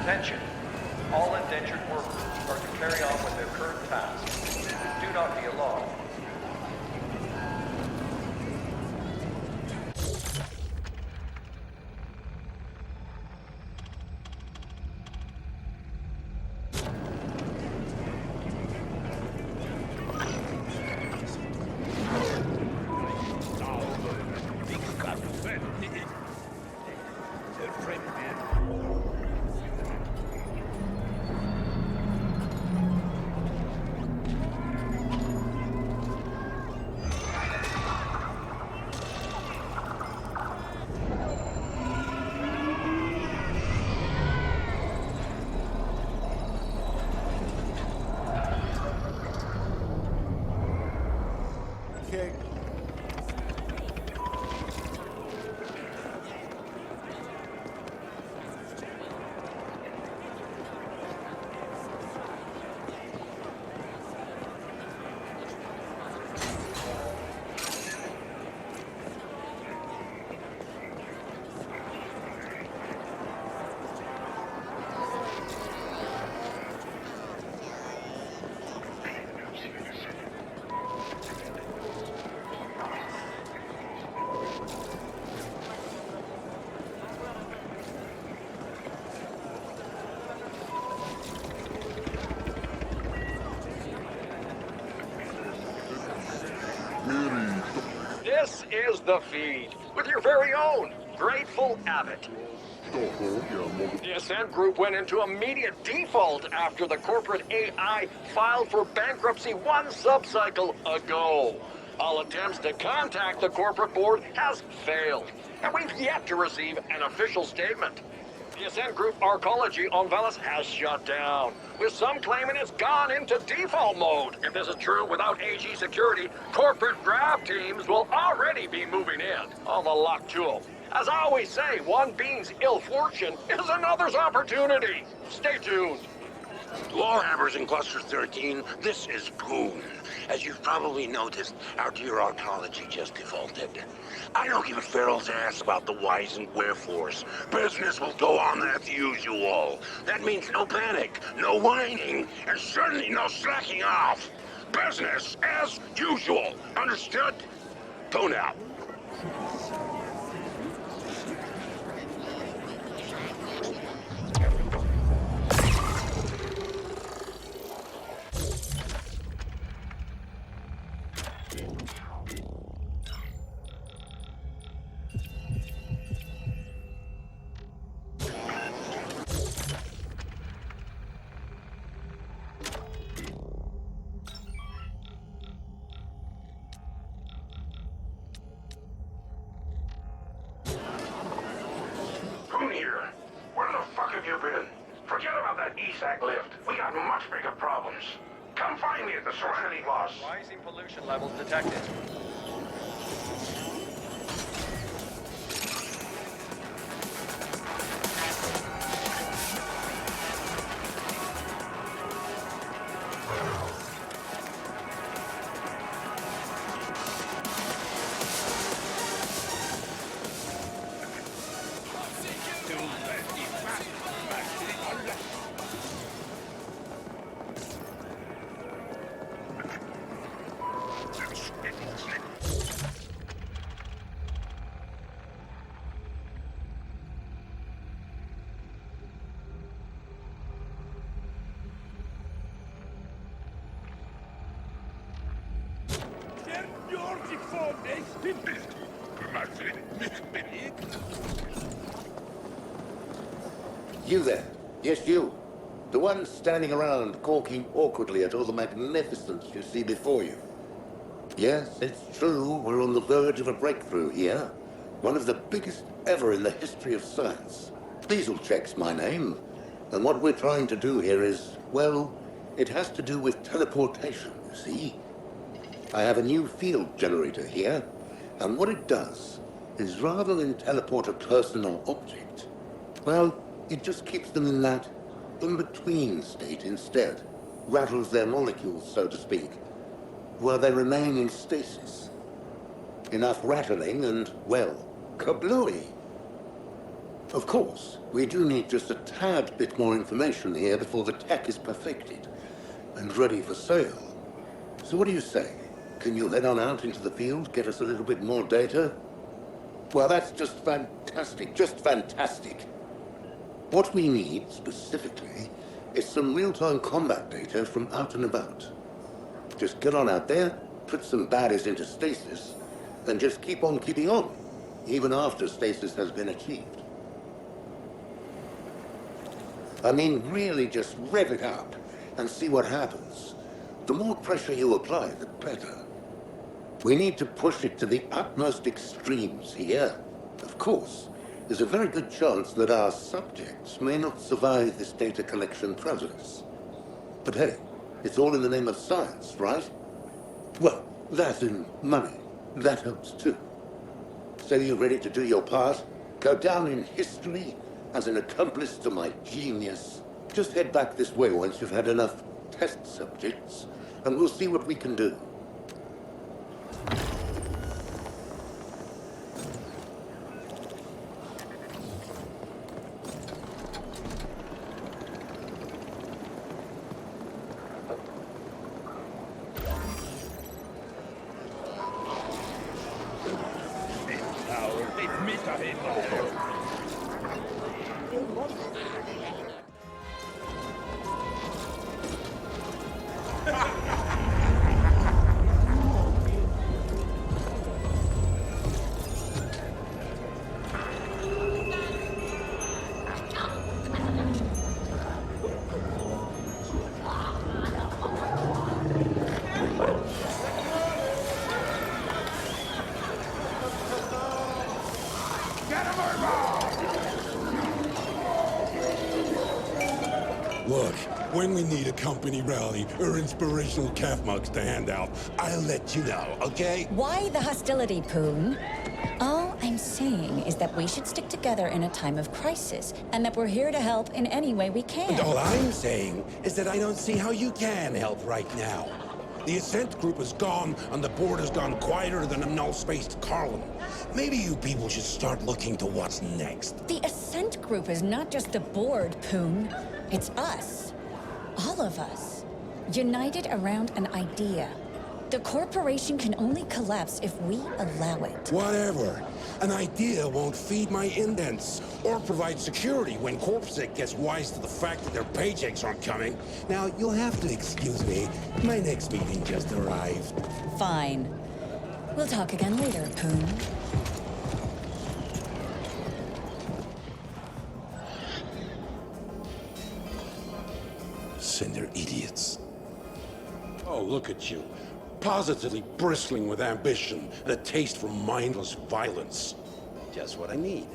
Attention. All indentured workers are to carry on with their current tasks. Do not be alarmed. This is the feed, with your very own Grateful Abbott. The Ascent Group went into immediate default after the corporate AI filed for bankruptcy one subcycle ago. All attempts to contact the corporate board has failed, and we've yet to receive an official statement. The Ascent Group arcology on Veles has shut down, with some claiming it's gone into default mode. If this is true, without AG security, corporate grab teams will already be moving in. All the luck to them. As I always say, one being's ill fortune is another's opportunity. Stay tuned. To all hammers in Cluster 13, this is Poon. As you've probably noticed, our dear arcology just defaulted. I don't give a feral's ass about the whys and wherefores. Business will go on as usual. That means no panic, no whining, and certainly no slacking off. Business as usual. Understood? Poon out. Here. Where the fuck have you been? Forget about that ESAC lift. We got much bigger problems. Come find me at the Serenity, boss. Rising pollution levels detected. You there. Yes, you. The one standing around, gawking awkwardly at all the magnificence you see before you. Yes, it's true, we're on the verge of a breakthrough here. One of the biggest ever in the history of science. Veles my name. And what we're trying to do here is, well, it has to do with teleportation, you see. I have a new field generator here, and what it does is rather than teleport a person or object, well, it just keeps them in that in-between state instead. Rattles their molecules, so to speak, where they remain in stasis. Enough rattling and, well, kablooey. Of course, we do need just a tad bit more information here before the tech is perfected and ready for sale. So what do you say? Can you head on out into the field, get us a little bit more data? Well, that's just fantastic, just fantastic. What we need, specifically, is some real-time combat data from out and about. Just get on out there, put some baddies into stasis, and just keep on keeping on, even after stasis has been achieved. I mean, really just rev it up and see what happens. The more pressure you apply, the better. We need to push it to the utmost extremes here. Of course, there's a very good chance that our subjects may not survive this data collection process. But hey, it's all in the name of science, right? Well, that and money, that helps too. So you ready to do your part? Go down in history as an accomplice to my genius? Just head back this way once you've had enough test subjects, and we'll see what we can do. Look, when we need a company rally or inspirational calf mugs to hand out, I'll let you know, okay? Why the hostility, Poon? All I'm saying is that we should stick together in a time of crisis, and that we're here to help in any way we can. And all I'm saying is that I don't see how you can help right now. The Ascent Group is gone, and the board has gone quieter than a null-spaced Carlin. Maybe you people should start looking to what's next. The Ascent Group is not just the board, Poon. It's us. All of us. United around an idea. The corporation can only collapse if we allow it. Whatever. An idea won't feed my indents, or provide security when CorpSec gets wise to the fact that their paychecks aren't coming. Now, you'll have to excuse me. My next meeting just arrived. Fine. We'll talk again later, Poon. Cinder idiots. Oh, look at you. Positively bristling with ambition and a taste for mindless violence. Just what I need.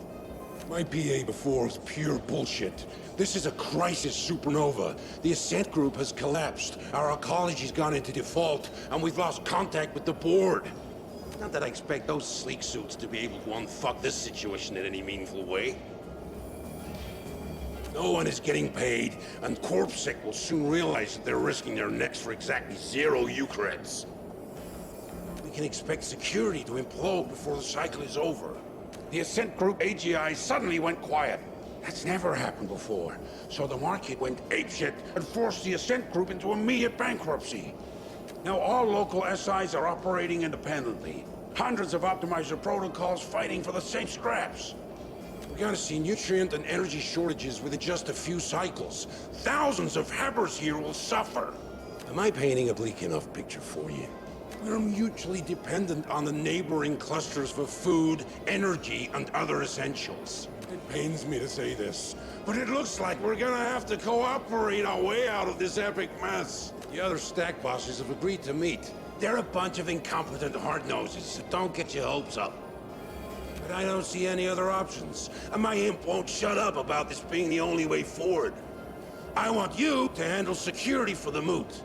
My PA before was pure bullshit. This is a crisis supernova. The Ascent Group has collapsed. Our arcology's gone into default, and we've lost contact with the board. Not that I expect those sleek suits to be able to unfuck this situation in any meaningful way. No one is getting paid, and CorpSec will soon realize that they're risking their necks for exactly 0 Eucharits. We can expect security to implode before the cycle is over. The Ascent Group AGI suddenly went quiet. That's never happened before. So the market went apeshit and forced the Ascent Group into immediate bankruptcy. Now all local SIs are operating independently. Hundreds of optimizer protocols fighting for the same scraps. We're gonna see nutrient and energy shortages within just a few cycles. Thousands of Habbers here will suffer. Am I painting a bleak enough picture for you? We're mutually dependent on the neighboring clusters for food, energy, and other essentials. It pains me to say this, but it looks like we're gonna have to cooperate our way out of this epic mess. The other stack bosses have agreed to meet. They're a bunch of incompetent hard-noses, so don't get your hopes up. But I don't see any other options, and my imp won't shut up about this being the only way forward. I want you to handle security for the moot.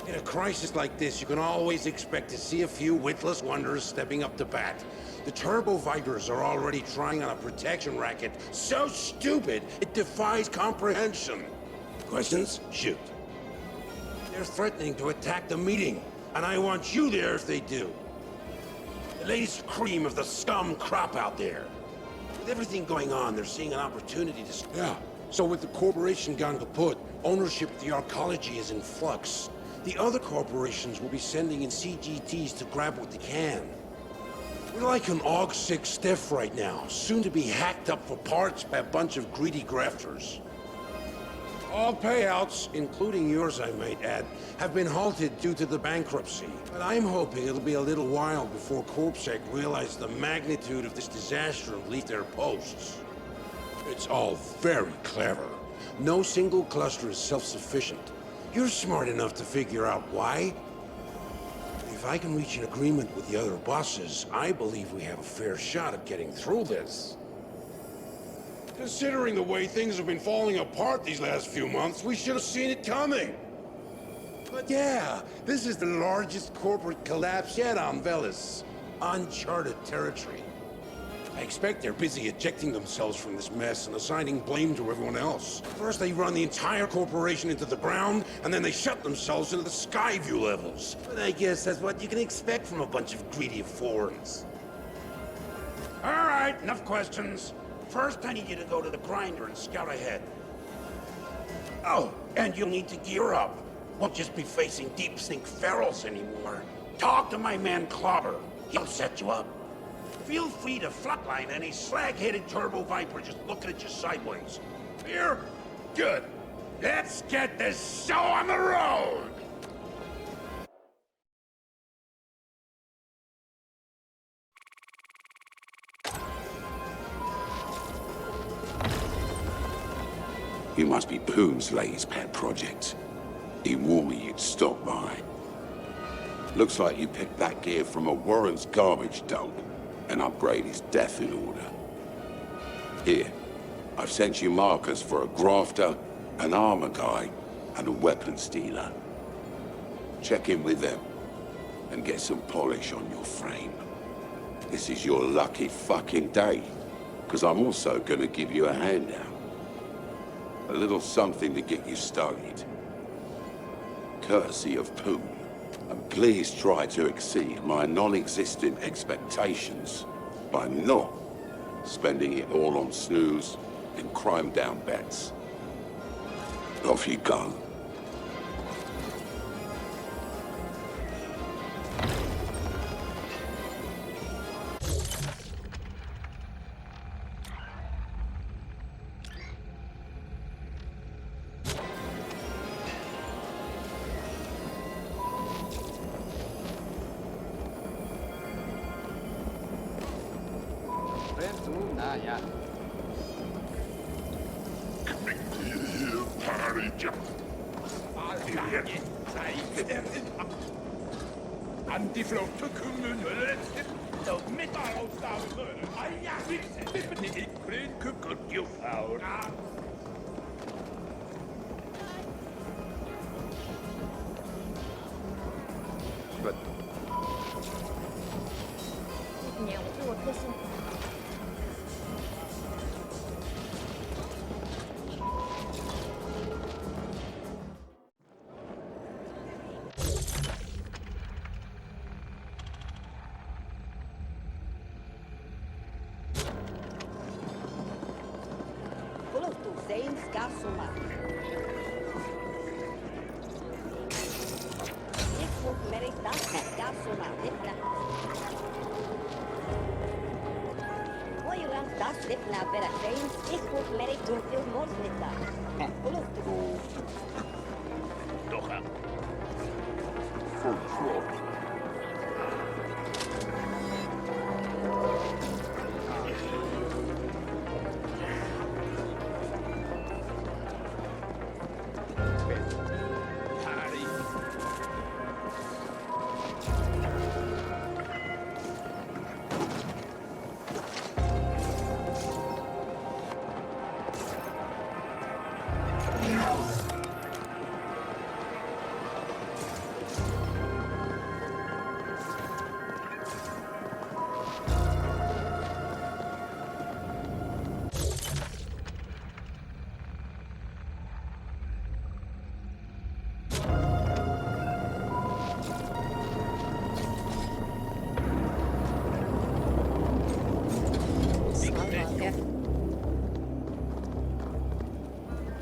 In a crisis like this, you can always expect to see a few witless wonders stepping up to bat. The Turbo Vipers are already trying on a protection racket so stupid it defies comprehension. Questions? Shoot. They're threatening to attack the meeting, and I want you there if they do. The latest cream of the scum crop out there. With everything going on, they're seeing an opportunity to... Yeah, so with the corporation gone kaput, ownership of the arcology is in flux. The other corporations will be sending in CGTs to grab what they can. We're like an AUG-6 stiff right now, soon to be hacked up for parts by a bunch of greedy grafters. All payouts, including yours I might add, have been halted due to the bankruptcy. But I'm hoping it'll be a little while before CorpSec realize the magnitude of this disaster and leave their posts. It's all very clever. No single cluster is self-sufficient. You're smart enough to figure out why. If I can reach an agreement with the other bosses, I believe we have a fair shot at getting through this. Considering the way things have been falling apart these last few months, we should have seen it coming. But yeah, this is the largest corporate collapse yet on Veles. Uncharted territory. I expect they're busy ejecting themselves from this mess and assigning blame to everyone else. First they run the entire corporation into the ground, and then they shut themselves into the sky view levels. But I guess that's what you can expect from a bunch of greedy foreigners. All right, enough questions. First, I need you to go to the grinder and scout ahead. Oh, and you'll need to gear up. Won't just be facing deep sink ferals anymore. Talk to my man Clobber. He'll set you up. Feel free to flatline any slag-headed turbo viper just looking at you sideways. Here? Good. Let's get this show on the road! You must be Poon's latest pet project. He warned me you'd stop by. Looks like you picked that gear from a Warren's garbage dump. An upgrade is death in order. Here, I've sent you markers for a grafter, an armor guy, and a weapons dealer. Check in with them, and get some polish on your frame. This is your lucky fucking day, because I'm also gonna give you a handout. A little something to get you started. Courtesy of Poon. And please try to exceed my non-existent expectations by not spending it all on snooze and crime-down bets. Off you go.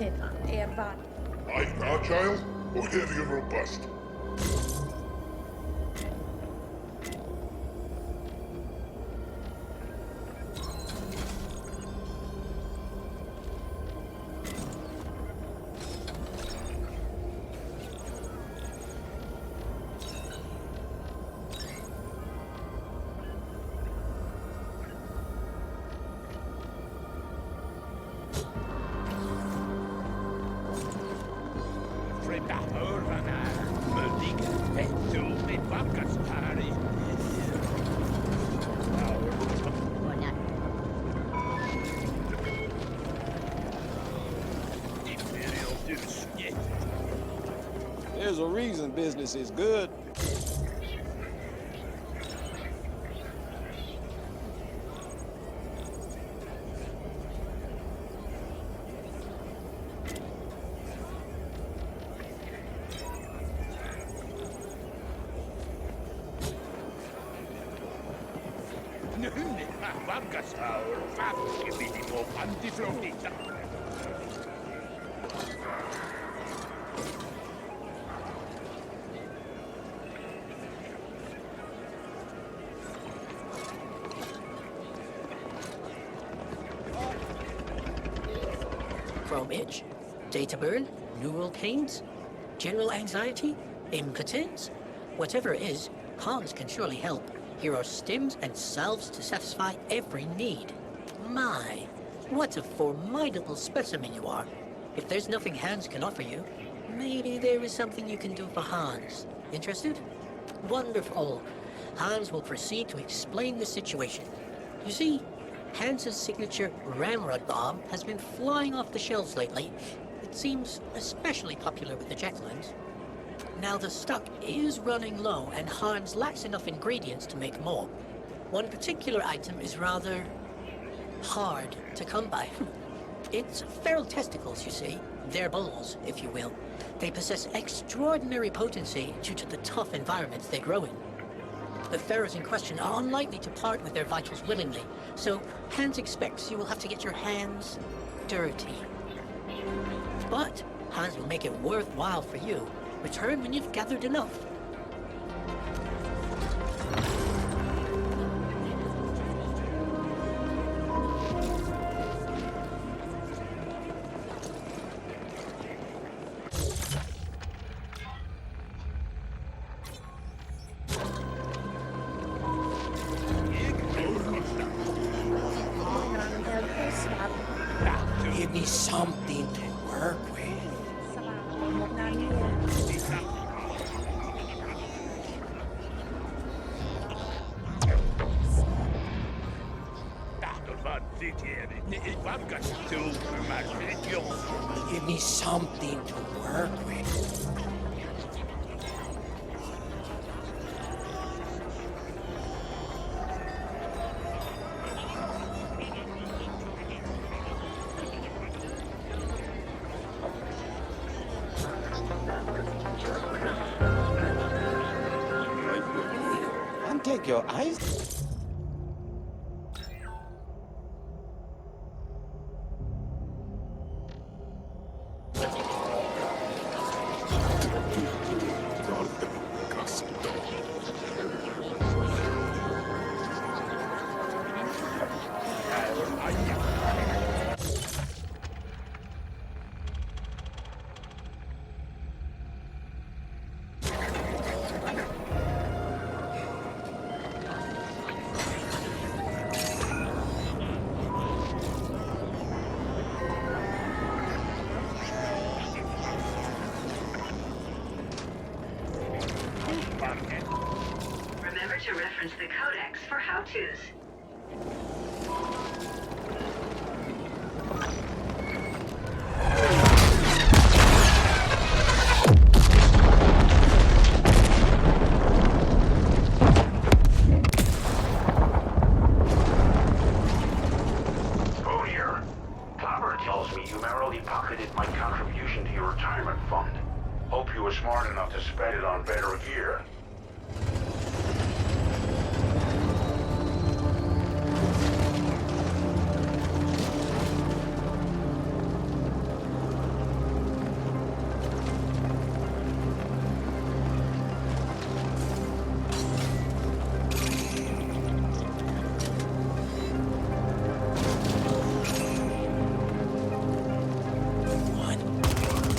embark. I'm agile or heavy and robust. There's a reason business is good. From itch, data burn, neural pains, general anxiety, impotence, whatever it is, Hans can surely help. Here are stims and salves to satisfy every need. My, what a formidable specimen you are. If there's nothing Hans can offer you, maybe there is something you can do for Hans. Interested? Wonderful. Hans will proceed to explain the situation. You see, Hans's signature ramrod bomb has been flying off the shelves lately. It seems especially popular with the Jacklins. Now the stock is running low and Hans lacks enough ingredients to make more. One particular item is rather hard to come by. It's feral testicles, you see. They're balls, if you will. They possess extraordinary potency due to the tough environments they grow in. The pharaohs in question are unlikely to part with their vitals willingly, so Hans expects you will have to get your hands dirty. But Hans will make it worthwhile for you. Return when you've gathered enough. Give me something to work with. Give me something to work with. And take your eyes. Remember to reference the codex for how-tos. Poon here. Clobber tells me you merrily pocketed my contribution to your retirement fund. Hope you were smart enough to spend it on better gear.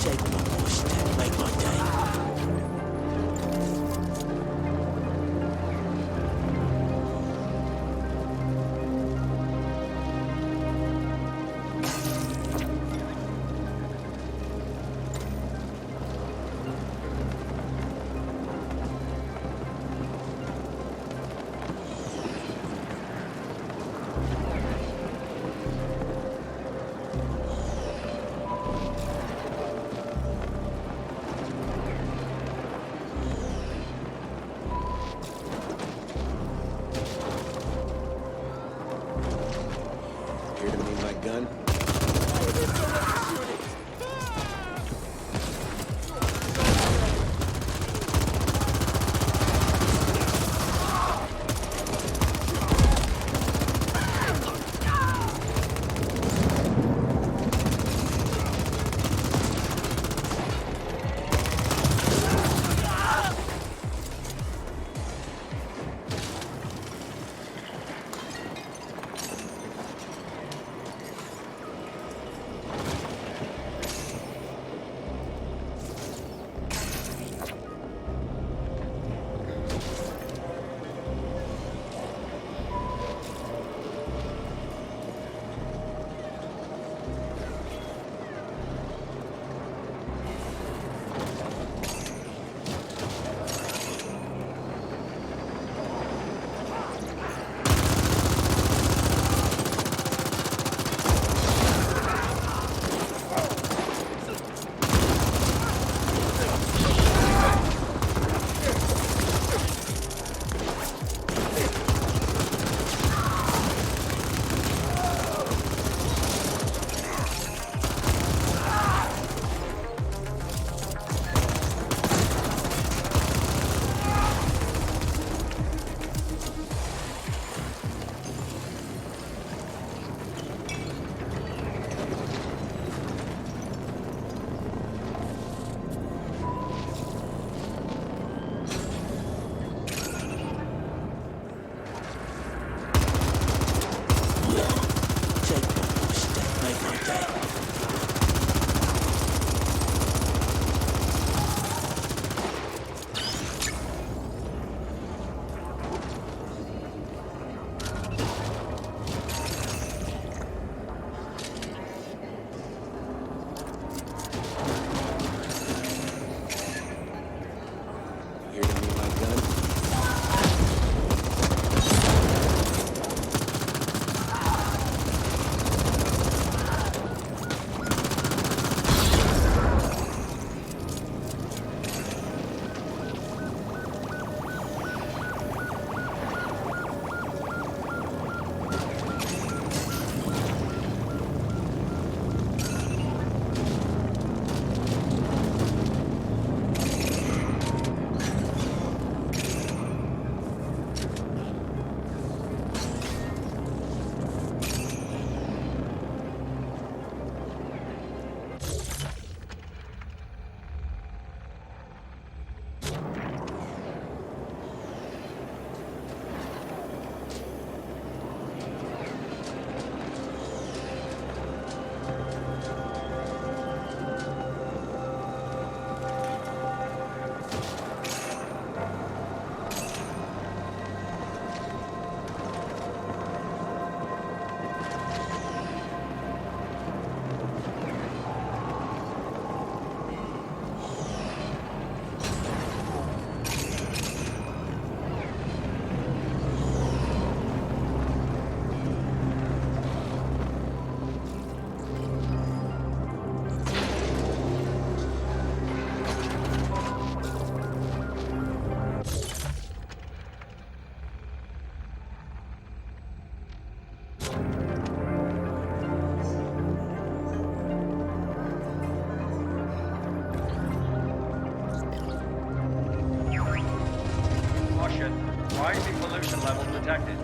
Take one more step, make my day. Here to meet my gun? Rising pollution levels detected.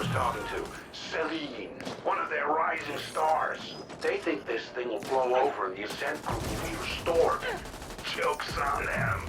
was talking to. Celine, one of their rising stars. They think this thing will blow over and the Ascent Group will be restored. Joke's on them.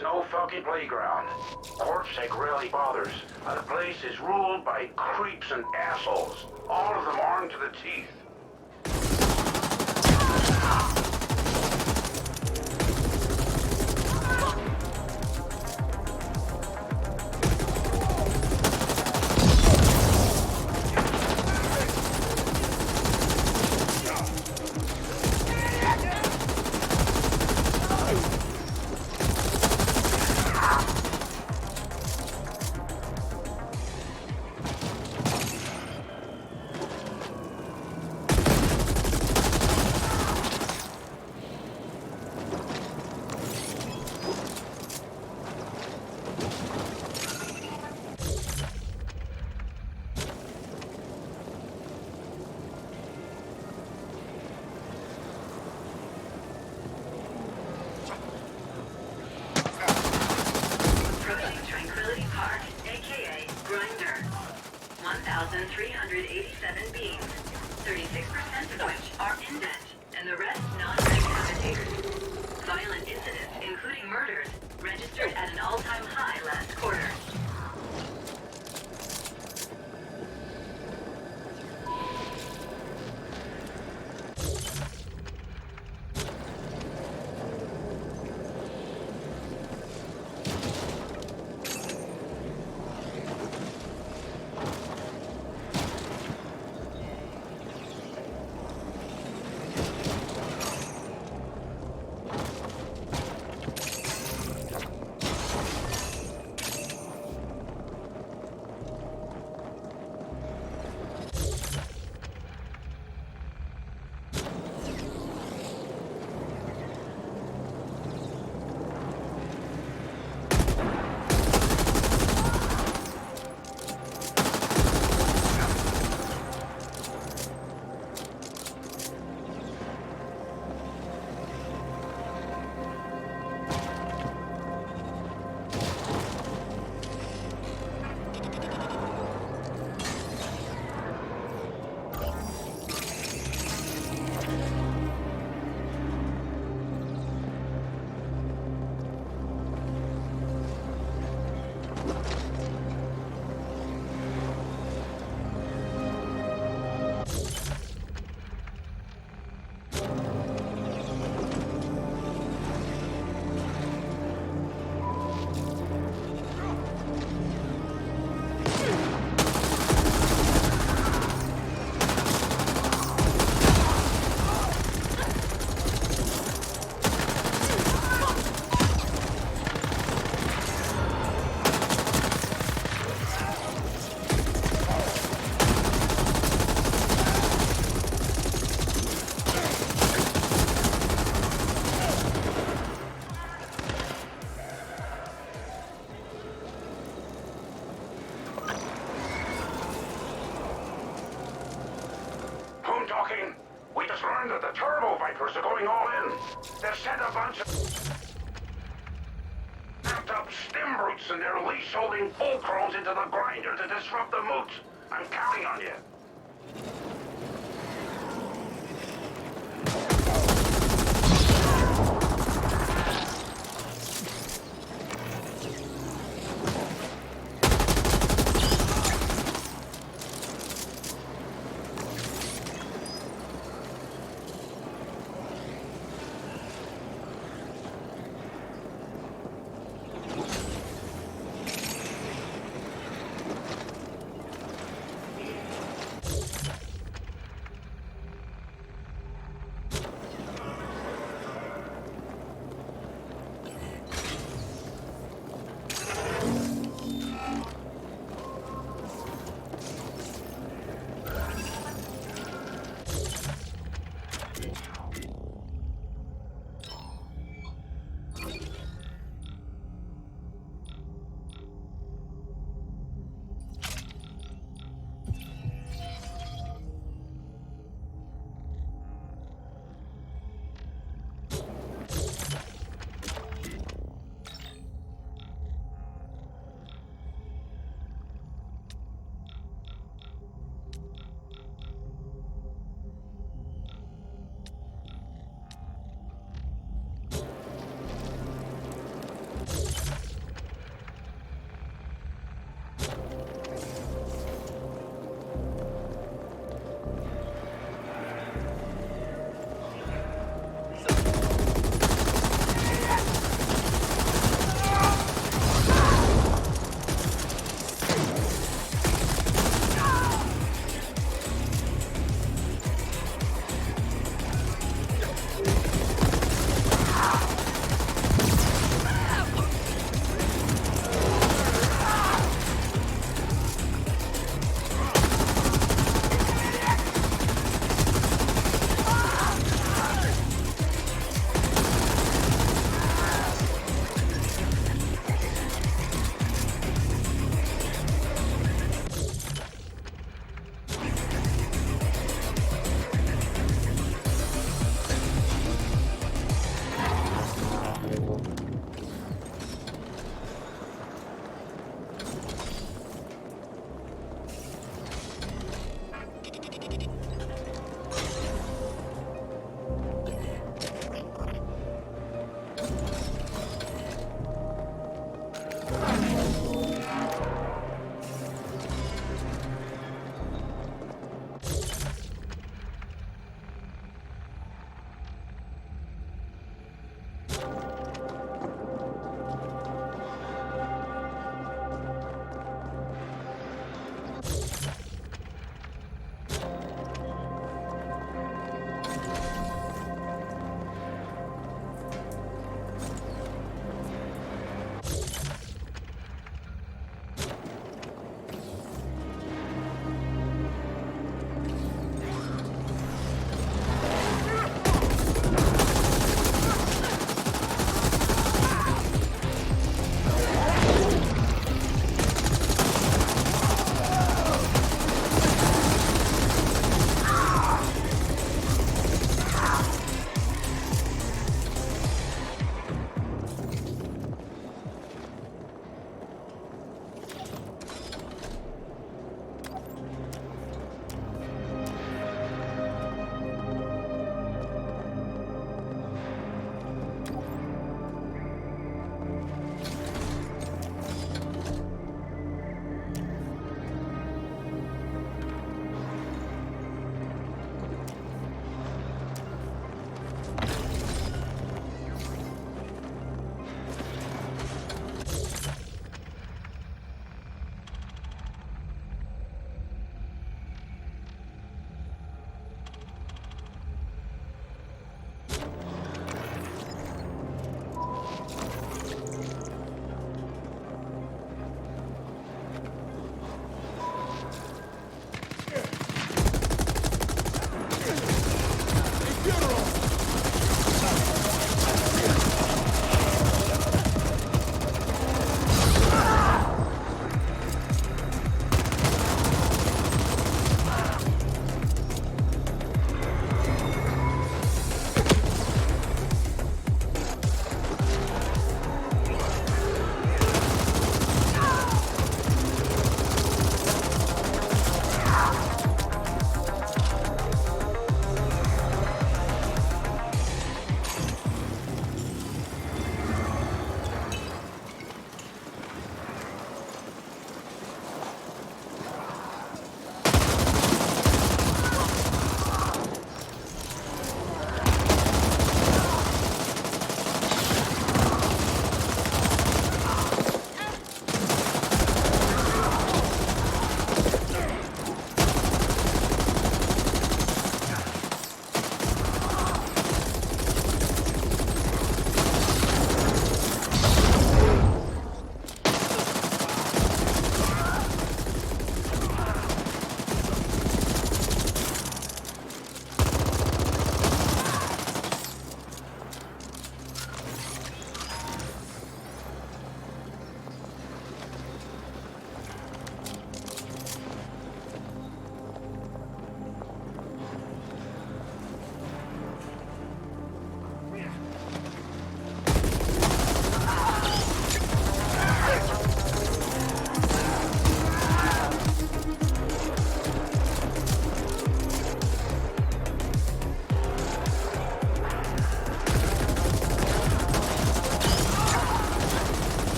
No fucking playground. Corpsec rarely bothers. The place is ruled by creeps and assholes. All of them armed to the teeth. Approaching Tranquility Park, aka Grinder. 1,387 beams, 36% of which are indent, and the rest non-habitators. Violent incidents, including murders, registered at an all-time high last quarter. going all in. They've sent a bunch of amped up stim brutes and their leash-holding Fullchromes into the grinder to disrupt the moots. I'm counting on you.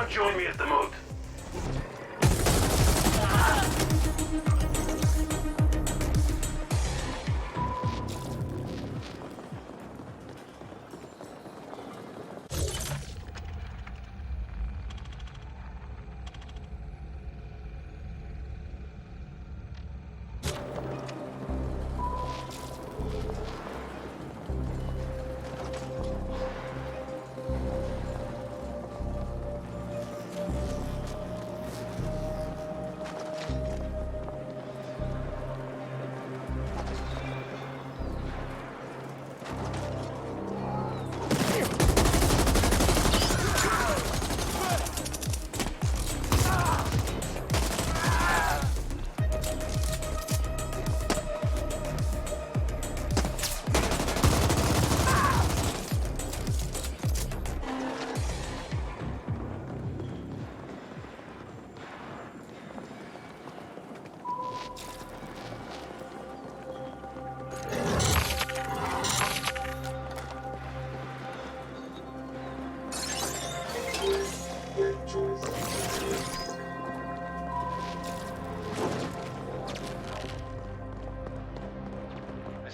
Join me at the moat.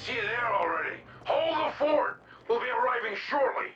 See you there already. Hold the fort. We'll be arriving shortly.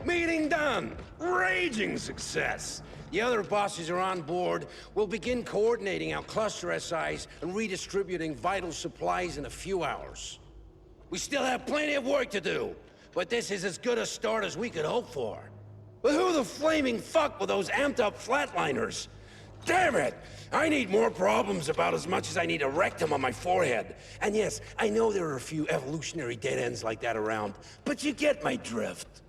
Meeting done. Raging success. The other bosses are on board. We'll begin coordinating our cluster SIs and redistributing vital supplies in a few hours. We still have plenty of work to do, but this is as good a start as we could hope for. But who the flaming fuck were those amped-up flatliners? Damn it! I need more problems about as much as I need a rectum on my forehead. And yes, I know there are a few evolutionary dead ends like that around, but you get my drift.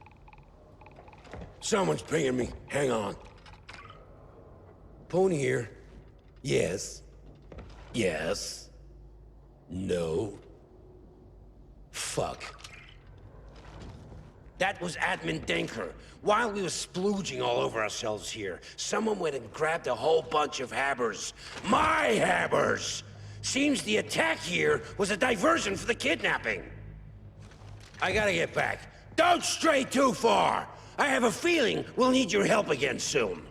Someone's pinging me. Hang on. Poon here. Yes. Yes. No. Fuck. That was Admin Denker. While we were splooging all over ourselves here, someone went and grabbed a whole bunch of habbers. My habbers! Seems the attack here was a diversion for the kidnapping. I gotta get back. Don't stray too far! I have a feeling we'll need your help again soon.